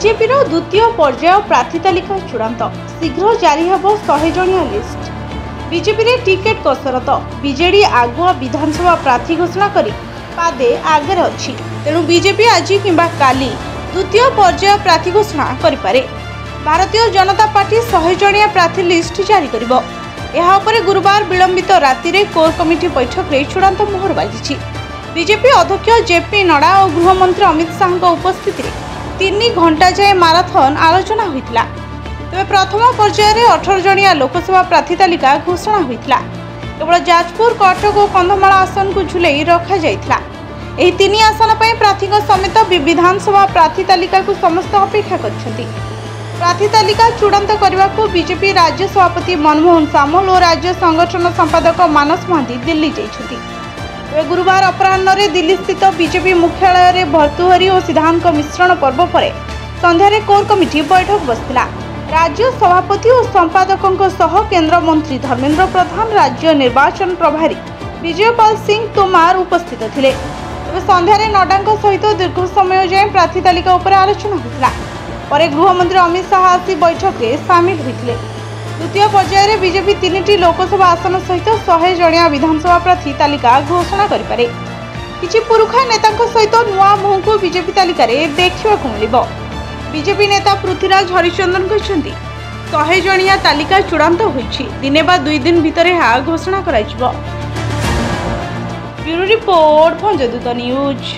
BJP द्वितीय पर्याय प्रार्थी तालिका चूड़ांत शीघ्र जारी हेब 100 जणिया लिस्ट। बीजेपी रे टिकेट कसरत बीजेडी आगुआ विधानसभा प्रार्थी घोषणा करी पादे आगे अच्छी। तेणु बीजेपी आज किंबा काली द्वितीय पर्याय प्रार्थी घोषणा करिपारे। भारतीय जनता पार्टी 100 जणिया प्रार्थी लिस्ट जारी करिबो। एहा उपरे गुरुवार विलंबित राति रे कोर कमिटी बैठक रे चूड़ांत मोहर बाजिछि। बीजेपी अध्यक्ष जेपी नड्डा और गृहमंत्री अमित शाह उपस्थिति रे 3 घंटा जाए माराथन आलोचना होइतिला। तेज प्रथम पर्यायर 18 जणिया लोकसभा प्रार्थी तालिका घोषणा होइतिला। केवल जाजपुर, कटक और कंधमाल आसन को झुलई रखा जाइतिला। एही 3 आसन पर प्रार्थी समेत विधानसभा प्रार्थी तालिका को समस्त अपेक्षा करछंती। प्रार्थी तालिका चूड़ांत करने को बीजेपी राज्य सभापति मनमोहन सामल और राज्य संगठन संपादक मानस महांती दिल्ली जाइछंती। गुरुवार अपराह्न दिल्ली स्थित बीजेपी मुख्यालय में भर्तृहरि और सिद्धांत मिश्रण पर्व पर संध्यारे कोर कमिटी बैठक बसला। राज्य सभापति और संपादकों सह केंद्र मंत्री धर्मेंद्र प्रधान, राज्य निर्वाचन प्रभारी विजयपाल सिंह तोमार उपस्थित थिले। संध्यारे नड्डा सहित दीर्घ समय जाए प्रार्थी तालिका उपर आलोचना होता। पर गृहमंत्री अमित शाह आसी बैठक में सामिल होते। द्वितीय पर्यायर बीजेपी 3टी लोकसभा आसन सहित 100 जणिया विधानसभा प्रार्थी तालिका घोषणा करिपारे। किछि पुरुखा नेता सहित नुआ मुह को बीजेपी तालिका देखा मिलिबो। बीजेपी नेता पृथ्वीराज हरिचंदन कहते 100 जणिया तालिका चूड़ांत होइछि। दिने बा 2 दिन भितर घोषणा कराइछिबो। Bureau report, Bhanjadoot news.